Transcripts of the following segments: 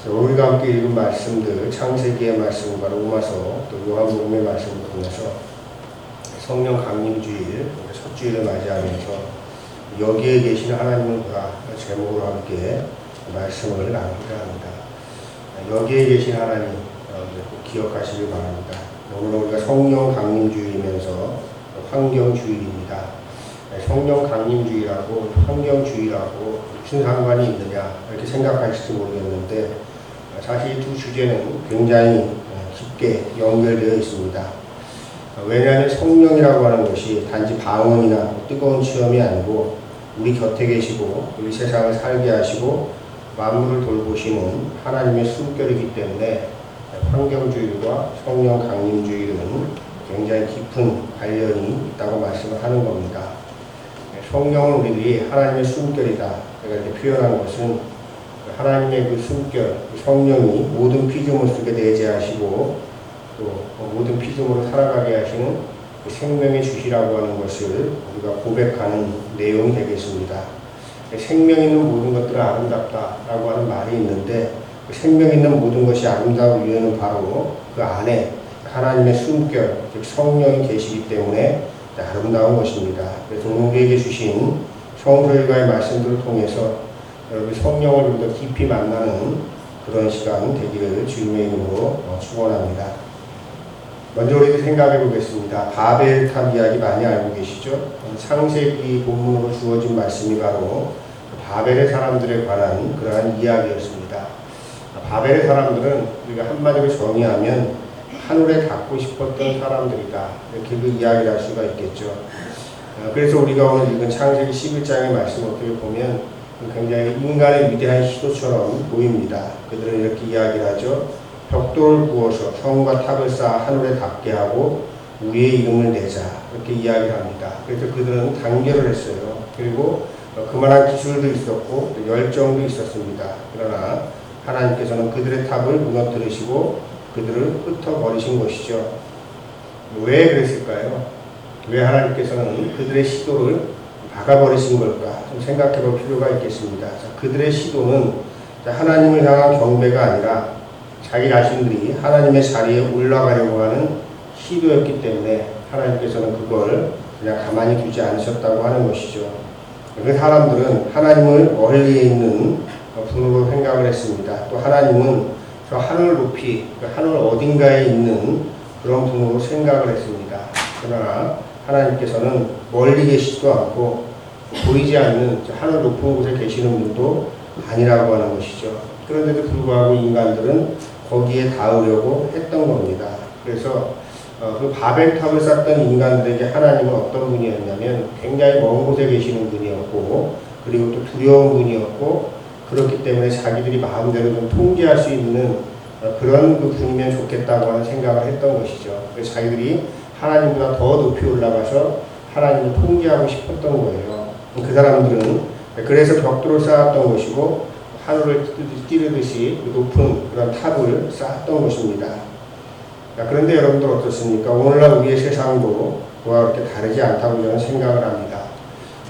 오늘 우리가 함께 읽은 말씀들, 창세기의 말씀과 로마서, 또 요한복음의 말씀을 통해서 성령 강림주일, 첫 주일을 맞이하면서 여기에 계신 하나님을 보라 제목으로 함께 말씀을 나누고자 합니다. 여기에 계신 하나님 꼭 기억하시길 바랍니다. 오늘은 우리가 성령 강림주일이면서 환경주일입니다. 성령 강림주일하고 환경주일하고 무슨 상관이 있느냐 이렇게 생각하실지 모르겠는데 사실 이 두 주제는 굉장히 깊게 연결되어 있습니다. 왜냐하면 성령이라고 하는 것이 단지 방언이나 뜨거운 시험이 아니고 우리 곁에 계시고 우리 세상을 살게 하시고 만물을 돌보시는 하나님의 숨결이기 때문에 환경주일과 성령 강림주일은 굉장히 깊은 관련이 있다고 말씀을 하는 겁니다. 성령은 우리들이 하나님의 숨결이다. 제가 이렇게 표현한 것은 하나님의 그 숨결, 성령이 모든 피조물 속에 내재하시고 또 모든 피조물을 살아가게 하시는 그 생명의 주시라고 하는 것을 우리가 고백하는 내용이 되겠습니다. 생명 있는 모든 것들은 아름답다라고 하는 말이 있는데 그 생명 있는 모든 것이 아름다운 이유는 바로 그 안에 하나님의 숨결, 즉 성령이 계시기 때문에 아름다운 것입니다. 그래서 우리에게 주신 성서일과의 말씀들을 통해서 여러분 성령을 좀 더 깊이 만나는 그런 시간 되기를 주님의 이름으로 축원합니다. 먼저 우리 생각해 보겠습니다. 바벨탑 이야기 많이 알고 계시죠? 창세기 본문으로 주어진 말씀이 바로 바벨의 사람들에 관한 그러한 이야기였습니다. 바벨의 사람들은 우리가 한마디로 정의하면 하늘에 닿고 싶었던 사람들이다. 이렇게 그 이야기를 할 수가 있겠죠. 그래서 우리가 오늘 읽은 창세기 11장의 말씀 어떻게 보면 굉장히 인간의 위대한 시도처럼 보입니다. 그들은 이렇게 이야기를 하죠. 벽돌을 부어서 성과 탑을 쌓아 하늘에 닿게 하고 우리의 이름을 내자. 이렇게 이야기를 합니다. 그래서 그들은 단결을 했어요. 그리고 그만한 기술도 있었고 열정도 있었습니다. 그러나 하나님께서는 그들의 탑을 무너뜨리시고 그들을 흩어버리신 것이죠. 왜 그랬을까요? 왜 하나님께서는 그들의 시도를 박아버리신 걸까? 좀 생각해 볼 필요가 있겠습니다. 자, 그들의 시도는 하나님을 향한 경배가 아니라 자기 자신들이 하나님의 자리에 올라가려고 하는 시도였기 때문에 하나님께서는 그걸 그냥 가만히 두지 않으셨다고 하는 것이죠. 그 사람들은 하나님을 멀리에 있는 분으로 생각을 했습니다. 또 하나님은 저 하늘 높이, 하늘 어딘가에 있는 그런 분으로 생각을 했습니다. 그러나 하나님께서는 멀리 계시지도 않고 보이지 않는 하늘 높은 곳에 계시는 분도 아니라고 하는 것이죠. 그런데도 불구하고 인간들은 거기에 닿으려고 했던 겁니다. 그래서 그 바벨탑을 쌓던 인간들에게 하나님은 어떤 분이었냐면 굉장히 먼 곳에 계시는 분이었고 그리고 또 두려운 분이었고 그렇기 때문에 자기들이 마음대로 좀 통제할 수 있는 그런 그 분이면 좋겠다고 하는 생각을 했던 것이죠. 그래서 자기들이 하나님보다 더 높이 올라가서 하나님을 통제하고 싶었던 거예요. 그 사람들은 그래서 벽돌을 쌓았던 것이고 하늘을 찌르듯이 높은 그런 탑을 쌓았던 것입니다. 그런데 여러분들 어떻습니까? 오늘날 우리의 세상도 그와 그렇게 다르지 않다고 저는 생각을 합니다.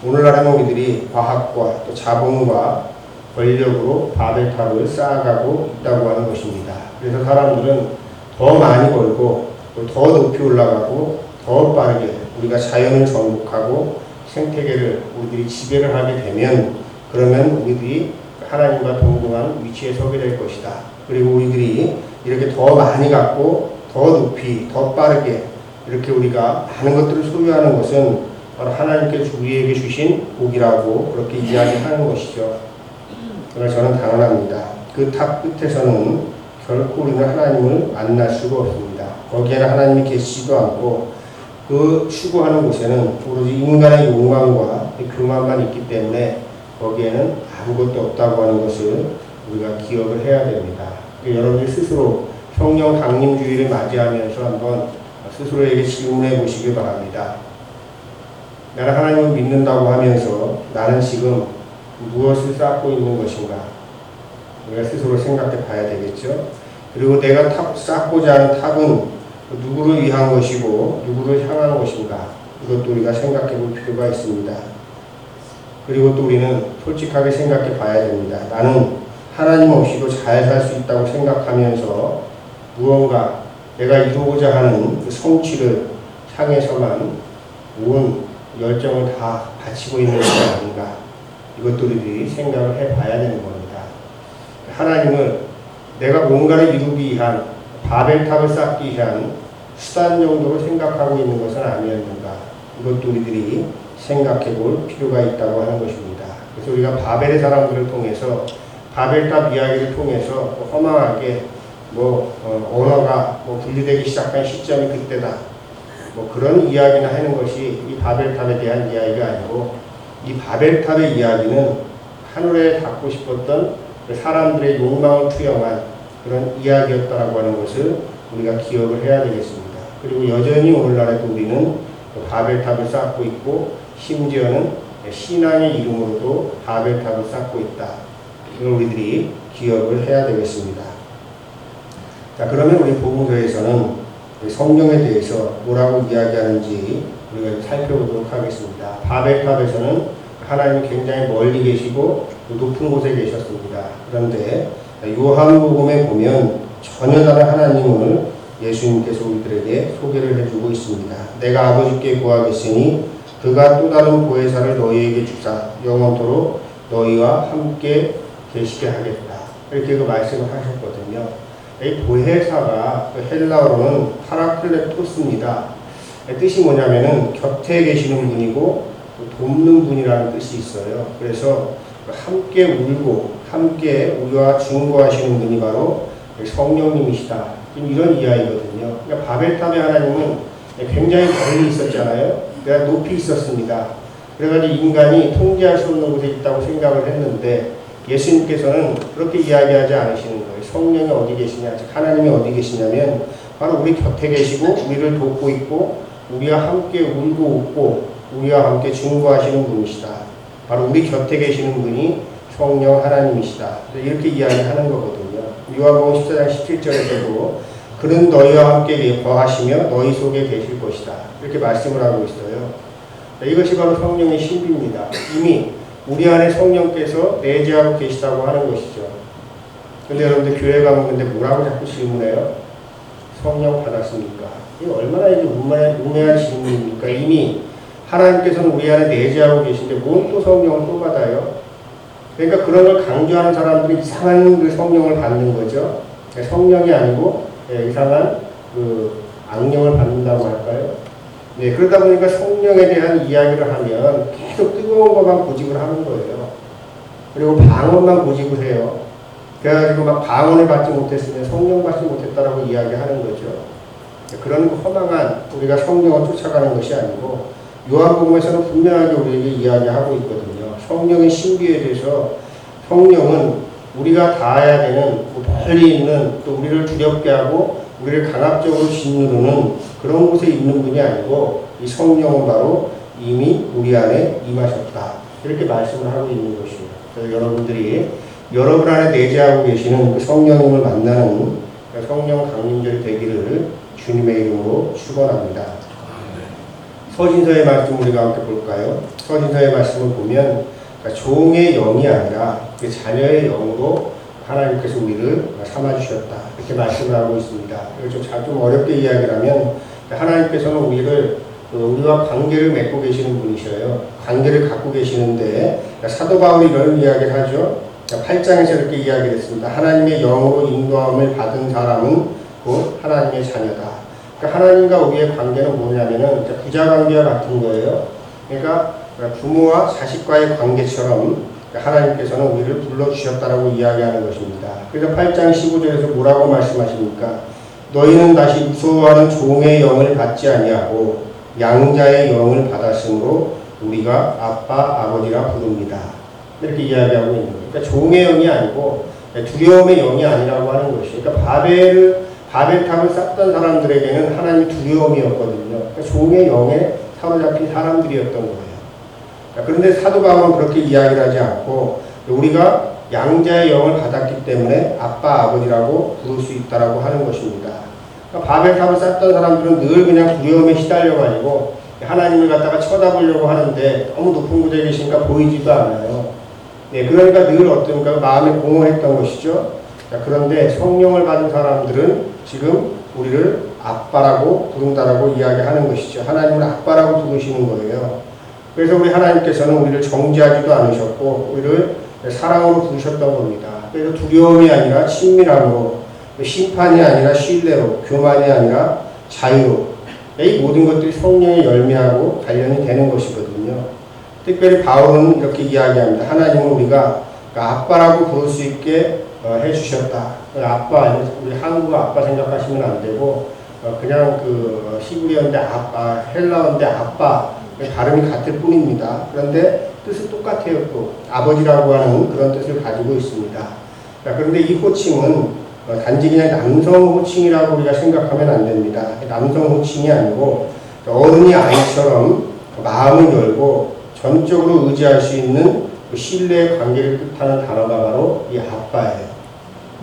오늘날의 우리들이 과학과 또 자본과 권력으로 바벨탑을 쌓아가고 있다고 하는 것입니다. 그래서 사람들은 더 많이 벌고 또 더 높이 올라가고 더 빠르게 우리가 자연을 정복하고 생태계를 우리들이 지배를 하게 되면 그러면 우리들이 하나님과 동등한 위치에 서게 될 것이다. 그리고 우리들이 이렇게 더 많이 갖고 더 높이 더 빠르게 이렇게 우리가 많은 것들을 소유하는 것은 바로 하나님께서 우리에게 주신 복이라고 그렇게 이야기하는 것이죠. 그래서 저는 단언합니다. 그 탑 끝에서는 결코 우리는 하나님을 만날 수가 없습니다. 거기에는 하나님이 계시지도 않고 그 추구하는 곳에는 오로지 인간의 욕망과 교만만 있기 때문에 거기에는 아무것도 없다고 하는 것을 우리가 기억을 해야 됩니다. 여러분이 스스로 성령 강림주의를 맞이하면서 한번 스스로에게 질문해 보시기 바랍니다. 나는 하나님을 믿는다고 하면서 나는 지금 무엇을 쌓고 있는 것인가? 우리가 스스로 생각해 봐야 되겠죠. 그리고 내가 쌓고자 하는 탑은 누구를 위한 것이고 누구를 향한 것인가? 이것도 우리가 생각해 볼 필요가 있습니다. 그리고 또 우리는 솔직하게 생각해 봐야 됩니다. 나는 하나님 없이도 잘 살 수 있다고 생각하면서 무언가 내가 이루고자 하는 그 성취를 향해서만 온 열정을 다 바치고 있는 것이 아닌가, 이것도 우리들이 생각을 해봐야 되는 겁니다. 하나님을 내가 뭔가를 이루기 위한, 바벨탑을 쌓기 위한 수단 정도로 생각하고 있는 것은 아니었는가, 이것도 우리들이 생각해 볼 필요가 있다고 하는 것입니다. 그래서 우리가 바벨의 사람들을 통해서, 바벨탑 이야기를 통해서 허망하게 언어가 분리되기 시작한 시점이 그때다, 그런 이야기나 하는 것이 이 바벨탑에 대한 이야기가 아니고, 이 바벨탑의 이야기는 하늘에 닿고 싶었던 사람들의 욕망을 투영한 그런 이야기였다라고 하는 것을 우리가 기억을 해야 되겠습니다. 그리고 여전히 오늘날에도 우리는 바벨탑을 쌓고 있고, 심지어는 신앙의 이름으로도 바벨탑을 쌓고 있다. 이걸 우리들이 기억을 해야 되겠습니다. 자, 그러면 우리 복음서에서는 성령에 대해서 뭐라고 이야기하는지 우리가 살펴보도록 하겠습니다. 바벨탑에서는 하나님이 굉장히 멀리 계시고 높은 곳에 계셨습니다. 그런데 요한복음에 보면 전혀 다른 하나님을 예수님께서 우리들에게 소개를 해주고 있습니다. 내가 아버지께 구하겠으니 그가 또 다른 보혜사를 너희에게 주사 영원토록 너희와 함께 계시게 하겠다. 이렇게 그 말씀을 하셨거든요. 이 보혜사가 헬라어로는 파라클레토스입니다. 뜻이 뭐냐면은 곁에 계시는 분이고 돕는 분이라는 뜻이 있어요. 그래서 함께 울고 함께 우리와 중보하시는 분이 바로 성령님이시다, 이런 이야기거든요. 그러니까 바벨탑의 하나님은 굉장히 멀리 있었잖아요. 그러니까 높이 있었습니다. 그래가지고 인간이 통제할 수 없는 곳에 있다고 생각을 했는데, 예수님께서는 그렇게 이야기하지 않으시는 거예요. 성령이 어디 계시냐, 하나님이 어디 계시냐면 바로 우리 곁에 계시고 우리를 돕고 있고 우리와 함께 울고 웃고 우리와 함께 중보하시는 분이시다. 바로 우리 곁에 계시는 분이 성령 하나님이시다. 이렇게 이야기하는 거거든요. 요한복음 14장 17절에서도 그는 너희와 함께 거하시며 너희 속에 계실 것이다, 이렇게 말씀을 하고 있어요. 이것이 바로 성령의 신비입니다. 이미 우리 안에 성령께서 내재하고 계시다고 하는 것이죠. 근데 여러분들 교회 가면 근데 뭐라고 자꾸 질문해요? 성령 받았습니까? 이게 얼마나 이게 우매한 질문입니까? 이미 하나님께서는 우리 안에 내재하고 계신데 뭔 또 성령을 또 받아요? 그러니까 그런 걸 강조하는 사람들이 이상한 그 성령을 받는 거죠. 성령이 아니고 이상한 그 악령을 받는다고 할까요? 네, 그러다 보니까 성령에 대한 이야기를 하면 계속 뜨거운 것만 고집을 하는 거예요. 그리고 방언만 고집을 해요. 그래가지고 막 방언을 받지 못했으면 성령 받지 못했다라고 이야기하는 거죠. 그런 허망한 우리가 성령을 쫓아가는 것이 아니고, 요한복음에서는 분명하게 우리에게 이야기하고 있거든요. 성령의 신비에 대해서, 성령은 우리가 닿아야 되는 멀리 있는, 또 우리를 두렵게 하고 우리를 강압적으로 짓누르는 그런 곳에 있는 분이 아니고, 이 성령은 바로 이미 우리 안에 임하셨다, 이렇게 말씀을 하고 있는 것이에요. 그래서 여러분들이 여러분 안에 내재하고 계시는 그 성령님을 만나는 성령 강림절이 되기를 주님의 이름으로 축원합니다. 서신서의 말씀 우리가 함께 볼까요? 서신서의 말씀을 보면 종의 영이 아니라 그 자녀의 영으로 하나님께서 우리를 삼아주셨다, 이렇게 말씀을 하고 있습니다. 좀 어렵게 이야기를 하면 하나님께서는 우리와 관계를 맺고 계시는 분이셔요. 관계를 갖고 계시는데, 사도 바울이 이런 이야기를 하죠. 8장에서 이렇게 이야기를 했습니다. 하나님의 영으로 인도함을 받은 사람은 곧 하나님의 자녀다. 그러니까 하나님과 우리의 관계는 뭐냐면은 부자관계와 같은 거예요. 그러니까 부모와 자식과의 관계처럼 하나님께서는 우리를 불러주셨다라고 이야기하는 것입니다. 그래서 8장 15절에서 뭐라고 말씀하십니까? 너희는 다시 무서워하는 종의 영을 받지 아니하고 양자의 영을 받았으므로 우리가 아빠, 아버지라 부릅니다. 이렇게 이야기하고 있는 거예요. 그러니까 종의 영이 아니고 두려움의 영이 아니라고 하는 것이에요. 그러니까 바벨탑을 쌓던 사람들에게는 하나님이 두려움이었거든요. 그러니까 종의 영에 사로잡힌 사람들이었던 거예요. 그런데 사도 바울은 그렇게 이야기를 하지 않고, 우리가 양자의 영을 받았기 때문에 아빠, 아버지라고 부를 수 있다라고 하는 것입니다. 그러니까 바벨탑을 쌓던 사람들은 늘 그냥 두려움에 시달려가지고 하나님을 갖다가 쳐다보려고 하는데 너무 높은 곳에 계시니까 보이지도 않아요. 네, 그러니까 늘 어떤가 마음에 공허했던 것이죠. 자, 그런데 성령을 받은 사람들은 지금 우리를 아빠라고 부른다라고 이야기하는 것이죠. 하나님을 아빠라고 부르시는 거예요. 그래서 우리 하나님께서는 우리를 정죄하지도 않으셨고 우리를 사랑으로 부르셨던 겁니다. 그래서 두려움이 아니라 친밀함으로, 심판이 아니라 신뢰로, 교만이 아니라 자유로, 이 모든 것들이 성령의 열매하고 관련이 되는 것이거든요. 특별히 바울은 이렇게 이야기합니다. 하나님은 우리가 아빠라고 부를 수 있게 해주셨다. 아빠, 우리 한국어 아빠 생각하시면 안 되고 그냥 그 히브리어인데 아빠, 헬라어인데 아빠, 발음이 같을 뿐입니다. 그런데 뜻은 똑같아요. 또 아버지라고 하는 그런 뜻을 가지고 있습니다. 자, 그런데 이 호칭은 단지 그냥 남성 호칭이라고 우리가 생각하면 안 됩니다. 남성 호칭이 아니고 어른이 아이처럼 마음을 열고 전적으로 의지할 수 있는 신뢰의 관계를 뜻하는 단어가 바로 이 아빠예요.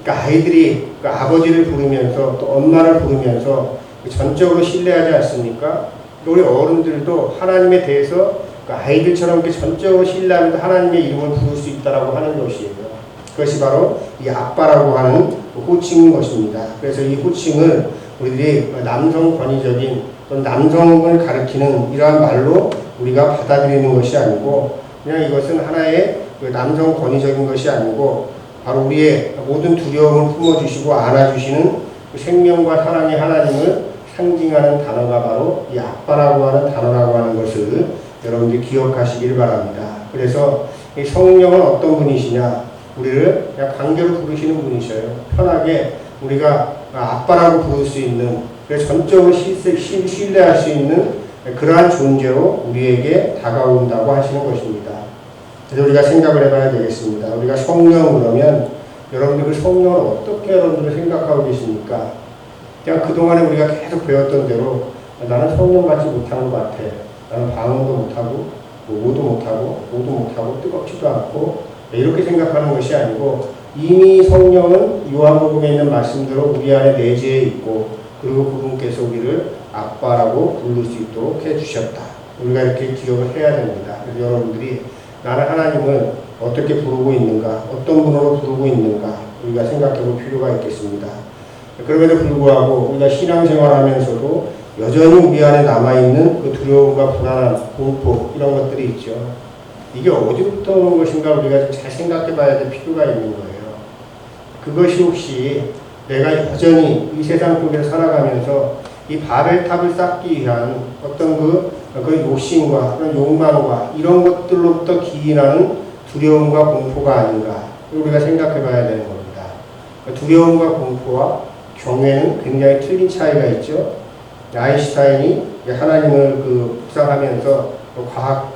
그러니까 아이들이 그 아버지를 부르면서 또 엄마를 부르면서 전적으로 신뢰하지 않습니까? 우리 어른들도 하나님에 대해서 그 아이들처럼 이렇게 전적으로 신뢰하면서 하나님의 이름을 부를 수 있다라고 하는 것이에요. 그것이 바로 이 아빠라고 하는 호칭인 것입니다. 그래서 이 호칭을 우리들이 남성 권위적인 또는 남성을 가리키는 이러한 말로 우리가 받아들이는 것이 아니고 그냥 이것은 하나의 그 남성 권위적인 것이 아니고 바로 우리의 모든 두려움을 품어주시고 안아주시는 그 생명과 사랑의 하나님을 상징하는 단어가 바로 이 아빠라고 하는 단어라고 하는 것을 여러분들이 기억하시길 바랍니다. 그래서 이 성령은 어떤 분이시냐? 우리를 그냥 관계로 부르시는 분이셔요. 편하게 우리가 아빠라고 부를 수 있는, 그래서 전적으로 신뢰할 수 있는 그러한 존재로 우리에게 다가온다고 하시는 것입니다. 그래서 우리가 생각을 해봐야 되겠습니다. 우리가 성령 그러면 여러분들 그 성령을 어떻게 여러분들 생각하고 계십니까? 그냥 그동안에 우리가 계속 배웠던 대로 나는 성령 같지 못한 것 같아. 나는 방언도 못하고 뭐도 못하고 뜨겁지도 않고 이렇게 생각하는 것이 아니고 이미 성령은 요한복음에 있는 말씀대로 우리 안에 내재해 있고 그리고 그분께서 우리를 아빠라고 부를 수 있도록 해주셨다. 우리가 이렇게 기억을 해야 됩니다. 그래서 여러분들이 나는 하나님을 어떻게 부르고 있는가, 어떤 분으로 부르고 있는가 우리가 생각해 볼 필요가 있겠습니다. 그럼에도 불구하고 우리가 신앙생활하면서도 여전히 우리 안에 남아있는 그 두려움과 불안함, 공포 이런 것들이 있죠. 이게 어디부터 오는 것인가 우리가 좀 잘 생각해 봐야 될 필요가 있는 거예요. 그것이 혹시 내가 여전히 이 세상 속에서 살아가면서 이 바벨탑을 쌓기 위한 어떤 그 욕심과 그런 욕망과 이런 것들로부터 기인하는 두려움과 공포가 아닌가 우리가 생각해 봐야 되는 겁니다. 두려움과 공포와 경외는 굉장히 틀린 차이가 있죠. 아인슈타인이 하나님을 묵상하면서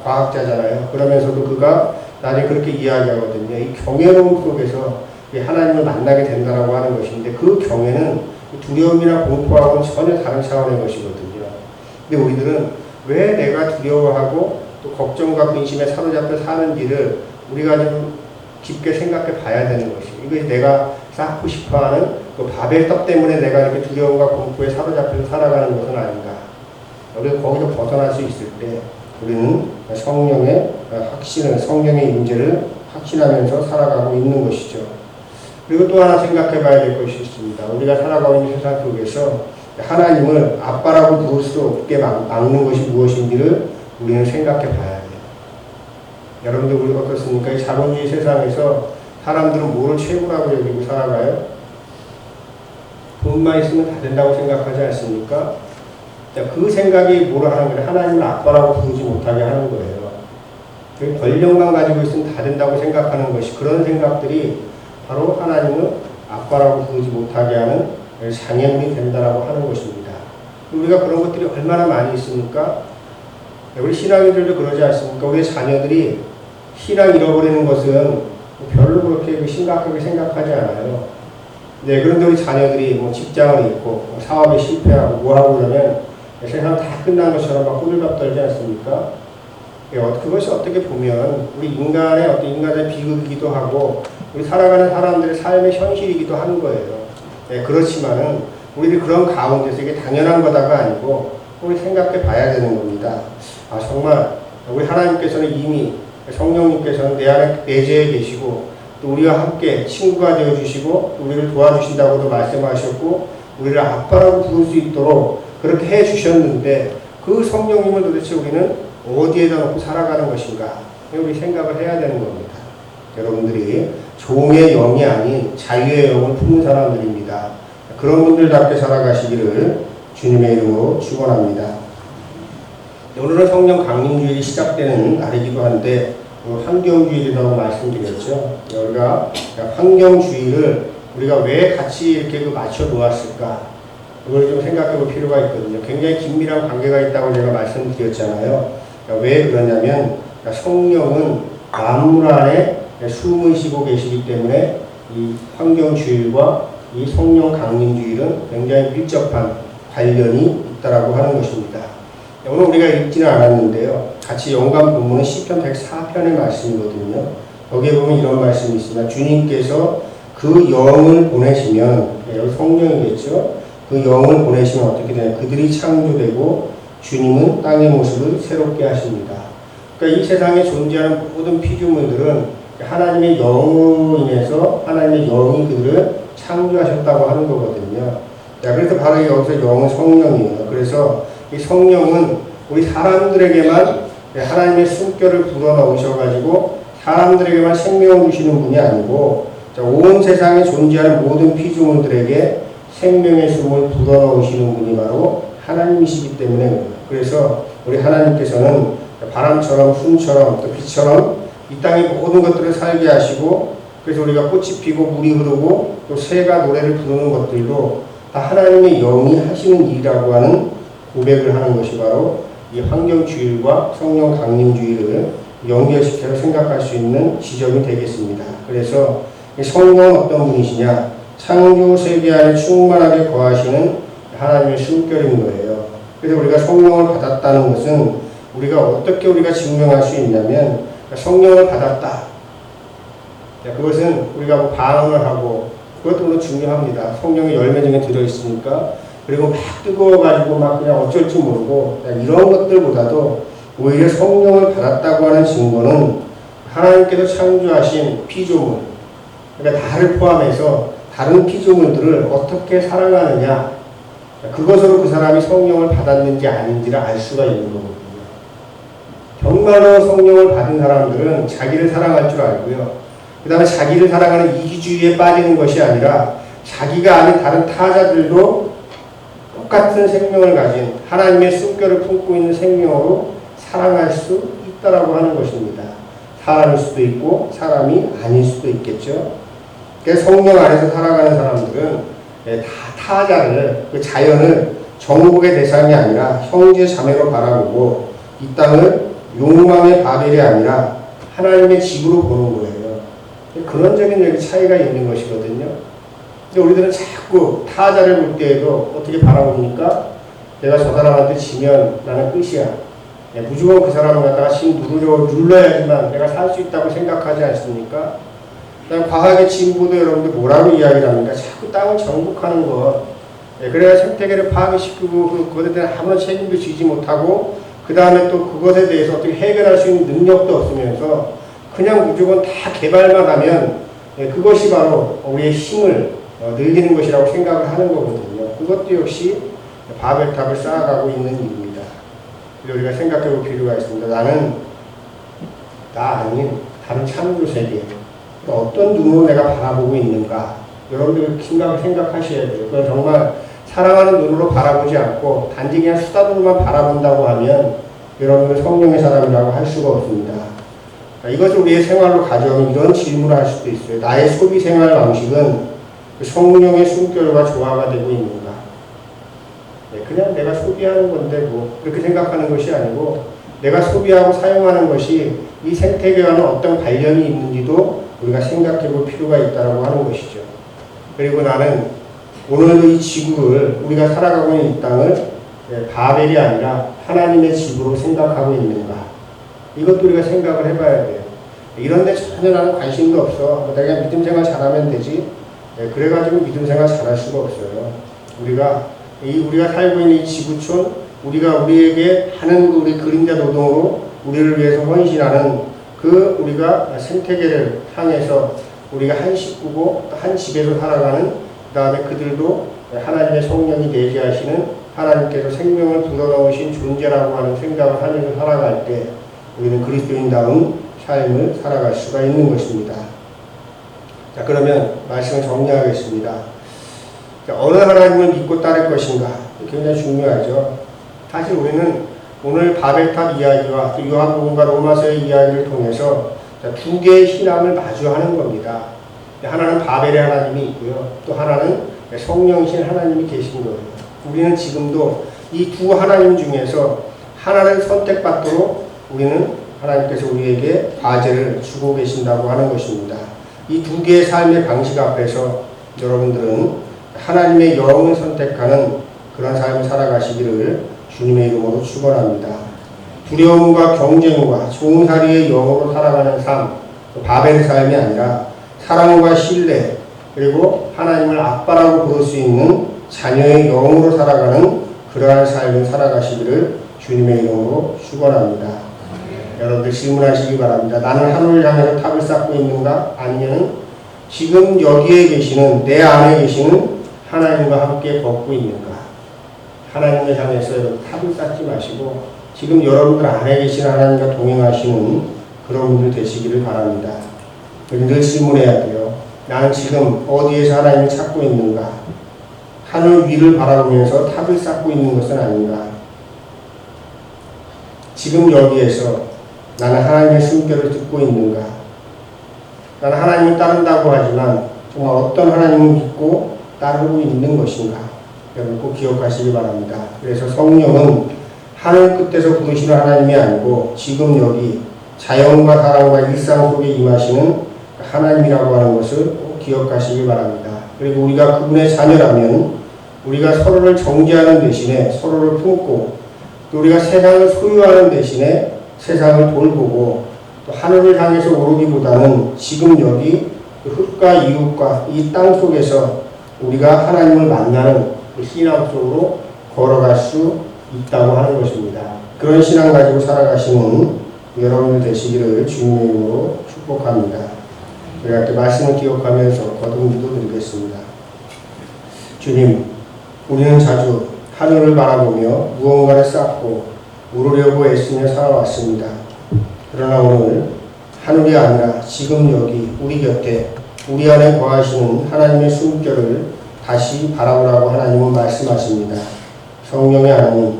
과학자잖아요. 그러면서도 그가 나중에 그렇게 이야기하거든요. 이 경외로움 속에서 하나님을 만나게 된다라고 하는 것인데 그 경외는 두려움이나 공포하고는 전혀 다른 차원의 것이거든요. 근데 우리들은 왜 내가 두려워하고 또 걱정과 근심에 사로잡혀 사는지를 우리가 좀 깊게 생각해 봐야 되는 것이에요. 이것이 내가 쌓고 싶어하는 그 바벨탑 때문에 내가 이렇게 두려움과 공포에 사로잡혀서 살아가는 것은 아닌가. 우리가 거기서 벗어날 수 있을 때 우리는 성령의 확신을, 성령의 임재를 확신하면서 살아가고 있는 것이죠. 그리고 또 하나 생각해 봐야 될 것이 있습니다. 우리가 살아가고 있는 세상 속에서 하나님을 아빠라고 부를 수 없게 막는 것이 무엇인지를 우리는 생각해 봐야 돼요. 여러분들 우리 어떻습니까? 이 자본주의 세상에서 사람들은 뭐를 최고라고 여기고 살아가요? 돈만 있으면 다 된다고 생각하지 않습니까? 그 생각이 뭐라 하는 거예요? 하나님을 아빠라고 부르지 못하게 하는 거예요. 권력만 가지고 있으면 다 된다고 생각하는 것이 그런 생각들이 바로 하나님을 아빠라고 부르지 못하게 하는 장애물이 된다라고 하는 것입니다. 우리가 그런 것들이 얼마나 많이 있습니까? 우리 신앙인들도 그러지 않습니까? 우리 자녀들이 신앙 잃어버리는 것은 별로 그렇게 심각하게 생각하지 않아요. 네, 그런데 우리 자녀들이 뭐 직장을 잃고 사업에 실패하고 뭐하고 그러면 세상 다 끝난 것처럼 막 호들갑 떨지 않습니까? 그것이 어떻게 보면 우리 인간의 어떤 인간의 비극이기도 하고 우리 살아가는 사람들의 삶의 현실이기도 하는 거예요. 네, 그렇지만은 우리들 그런 가운데서 이게 당연한 거다가 아니고 우리 생각해 봐야 되는 겁니다. 정말 우리 하나님께서는 이미 성령님께서는 내 안에 내재해 계시고 또 우리와 함께 친구가 되어주시고 우리를 도와주신다고도 말씀하셨고 우리를 아빠라고 부를 수 있도록 그렇게 해주셨는데 그 성령님을 도대체 우리는 어디에다 놓고 살아가는 것인가? 우리 생각을 해야 되는 겁니다. 여러분들이 종의 영이 아닌 자유의 영을 품는 사람들입니다. 그런 분들답게 살아가시기를 주님의 이름으로 축원합니다. 오늘은 성령 강림주일이 시작되는 날이기도 한데 환경주일이라고 말씀드렸죠. 우리가 환경주일을 우리가 왜 같이 이렇게 맞춰 놓았을까? 그걸 좀 생각해 볼 필요가 있거든요. 굉장히 긴밀한 관계가 있다고 제가 말씀드렸잖아요. 왜 그러냐면 성령은 만물 안에 숨을 쉬고 계시기 때문에 이 환경주일과 이 성령 강림주일은 굉장히 밀접한 관련이 있다라고 하는 것입니다. 오늘 우리가 읽지는 않았는데요. 같이 연관 본문은 시편 104편의 말씀이거든요. 거기에 보면 이런 말씀이 있습니다. 주님께서 그 영을 보내시면, 여기 성령이겠죠. 그 영을 보내시면 어떻게 되냐. 그들이 창조되고 주님은 땅의 모습을 새롭게 하십니다. 그러니까 이 세상에 존재하는 모든 피조물들은 하나님의 영으로 인해서 하나님의 영이 그들을 창조하셨다고 하는 거거든요. 자, 그래서 바로 여기서 영은 성령이에요. 그래서 이 성령은 우리 사람들에게만 하나님의 숨결을 불어넣으셔가지고 사람들에게만 생명을 주시는 분이 아니고 온 세상에 존재하는 모든 피조물들에게 생명의 숨을 불어넣으시는 분이 바로 하나님이시기 때문에 그래서 우리 하나님께서는 바람처럼 풍처럼 또 비처럼 이 땅의 모든 것들을 살게 하시고 그래서 우리가 꽃이 피고 물이 흐르고 또 새가 노래를 부르는 것들도 다 하나님의 영이 하시는 일이라고 하는 고백을 하는 것이 바로 이 환경주일과 성령 강림주일을 연결시켜서 생각할 수 있는 지점이 되겠습니다. 그래서 성령은 어떤 분이시냐? 창조 세계 안에 충만하게 거하시는 하나님의 숨결인 거예요. 그래서 우리가 성령을 받았다는 것은 우리가 어떻게 우리가 증명할 수 있냐면 성령을 받았다. 그것은 우리가 반응을 하고 그것도 물론 중요합니다. 성령의 열매 중에 들어있으니까 그리고 막 뜨거워가지고 막 그냥 어쩔 줄 모르고 이런 것들보다도 오히려 성령을 받았다고 하는 증거는 하나님께서 창조하신 피조물 그러니까 나를 포함해서 다른 피조물들을 어떻게 사랑하느냐 그것으로 그 사람이 성령을 받았는지 아닌지를 알 수가 있는 거거든요. 정말로 성령을 받은 사람들은 자기를 사랑할 줄 알고요. 그 다음에 자기를 사랑하는 이기주의에 빠지는 것이 아니라 자기가 아닌 다른 타자들도 똑같은 생명을 가진 하나님의 숨결을 품고 있는 생명으로 사랑할 수 있다라고 하는 것입니다. 사람일 수도 있고 사람이 아닐 수도 있겠죠. 그래서 성령 안에서 살아가는 사람들은 다 타자를 그 자연을 정복의 대상이 아니라 형제 자매로 바라보고 이 땅을 욕망의 바벨이 아니라 하나님의 집으로 보는 거예요. 근원적인 여기 차이가 있는 것이거든요. 근데 우리들은 자꾸 타자를 볼 때에도 어떻게 바라봅니까? 내가 저 사람한테 지면 나는 끝이야. 무조건 그 사람을 갖다가 심 눌러야지만 내가 살 수 있다고 생각하지 않습니까? 과학의 진보도 여러분들 뭐라고 이야기를 합니까? 자꾸 땅을 정복하는 것. 그래야 생태계를 파괴시키고 그것에 대한 아무런 책임도 지지 못하고 그 다음에 또 그것에 대해서 어떻게 해결할 수 있는 능력도 없으면서 그냥 무조건 다 개발만 하면 그것이 바로 우리의 힘을 늘리는 것이라고 생각을 하는 거거든요. 그것도 역시 바벨탑을 쌓아가고 있는 일입니다. 그래서 우리가 생각해 볼 필요가 있습니다. 나는 나 아닌 다른 창조 세계 어떤 눈으로 내가 바라보고 있는가 여러분들 생각하셔야 돼요. 그건 정말 사랑하는 눈으로 바라보지 않고 단지 그냥 수단으로만 바라본다고 하면 여러분들 성령의 사람이라고 할 수가 없습니다. 이것을 우리의 생활로 가져오면 이런 질문을 할 수도 있어요. 나의 소비 생활 방식은 성령의 숨결과 조화가 되고 있는가? 그냥 내가 소비하는 건데 뭐 그렇게 생각하는 것이 아니고 내가 소비하고 사용하는 것이 이 생태계와는 어떤 관련이 있는지도 우리가 생각해 볼 필요가 있다고 하는 것이죠. 그리고 나는 오늘도 이 지구를 우리가 살아가고 있는 이 땅을 바벨이 아니라 하나님의 집으로 생각하고 있는가? 이것도 우리가 생각을 해봐야 돼요. 이런 데 전혀 나는 관심도 없어. 내가 믿음 생활 잘하면 되지. 그래가지고 믿음 생활 잘할 수가 없어요. 우리가 살고 있는 이 지구촌, 우리가 우리에게 하는 우리 그림자 노동으로 우리를 위해서 헌신하는 그 우리가 생태계를 향해서 우리가 한 식구고 한 집에서 살아가는, 그 다음에 그들도 하나님의 성령이 내게 하시는 하나님께서 생명을 불어넣으신 존재라고 하는 생각을 하면서 살아갈 때 우리는 그리스도인다운 삶을 살아갈 수가 있는 것입니다. 자, 그러면 말씀을 정리하겠습니다. 자, 어느 하나님을 믿고 따를 것인가? 굉장히 중요하죠. 사실 우리는 오늘 바벨탑 이야기와 또 요한복음과 로마서의 이야기를 통해서 두 개의 신앙을 마주하는 겁니다. 하나는 바벨의 하나님이 있고요. 또 하나는 성령이신 하나님이 계신 거예요. 우리는 지금도 이 두 하나님 중에서 하나를 선택받도록 우리는 하나님께서 우리에게 과제를 주고 계신다고 하는 것입니다. 이 두 개의 삶의 방식 앞에서 여러분들은 하나님의 영을 선택하는 그런 삶을 살아가시기를 주님의 이름으로 축원합니다. 두려움과 경쟁과 종살이의 영으로 살아가는 삶, 바벨의 삶이 아니라 사랑과 신뢰, 그리고 하나님을 아빠라고 부를 수 있는 자녀의 영으로 살아가는 그러한 삶을 살아가시기를 주님의 이름으로 축원합니다. 여러분들 질문하시기 바랍니다. 나는 하늘을 향해서 탑을 쌓고 있는가? 아니면 지금 여기에 계시는, 내 안에 계시는 하나님과 함께 걷고 있는가? 하나님을 향해서 탑을 쌓지 마시고 지금 여러분들 안에 계신 하나님과 동행하시는 그런 분들 되시기를 바랍니다. 늘 질문해야 돼요. 나는 지금 어디에서 하나님을 찾고 있는가? 하늘 위를 바라보면서 탑을 쌓고 있는 것은 아닌가? 지금 여기에서 나는 하나님의 숨결을 듣고 있는가? 나는 하나님을 따른다고 하지만 정말 어떤 하나님을 믿고 따르고 있는 것인가? 여러분 꼭 기억하시기 바랍니다. 그래서 성령은 하늘 끝에서 부르시는 하나님이 아니고 지금 여기 자연과 사랑과 일상 속에 임하시는 하나님이라고 하는 것을 꼭 기억하시기 바랍니다. 그리고 우리가 그분의 자녀라면 우리가 서로를 정죄하는 대신에 서로를 품고 또 우리가 세상을 소유하는 대신에 세상을 돌보고 또 하늘을 향해서 오르기보다는 지금 여기 흙과 이웃과 이 땅 속에서 우리가 하나님을 만나는 그 신앙 속으로 걸어갈 수 있다고 하는 것입니다. 그런 신앙 가지고 살아가시는 여러분들 되시기를 주님의 이름으로 축복합니다. 우리가 이렇게 말씀을 기억하면서 거듭 기도드리겠습니다. 주님, 우리는 자주 하늘을 바라보며 무언가를 쌓고 오르려고 애쓰며 살아왔습니다. 그러나 오늘 하늘이 아니라 지금 여기 우리 곁에 우리 안에 거하시는 하나님의 숨결을 다시 바라보라고 하나님은 말씀하십니다. 성령의 하나님,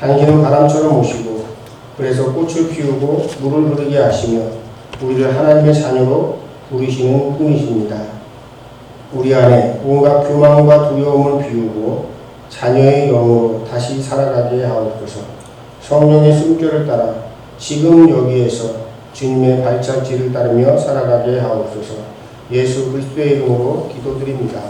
당신은 바람처럼 오시고 그래서 꽃을 피우고 물을 흐르게 하시며 우리를 하나님의 자녀로 부르시는 분이십니다. 우리 안에 온갖 교만과 두려움을 비우고 자녀의 영으로 다시 살아가게 하옵소서. 성령의 숨결을 따라 지금 여기에서 주님의 발자취를 따르며 살아가게 하옵소서. 예수 그리스도의 이름으로 기도드립니다.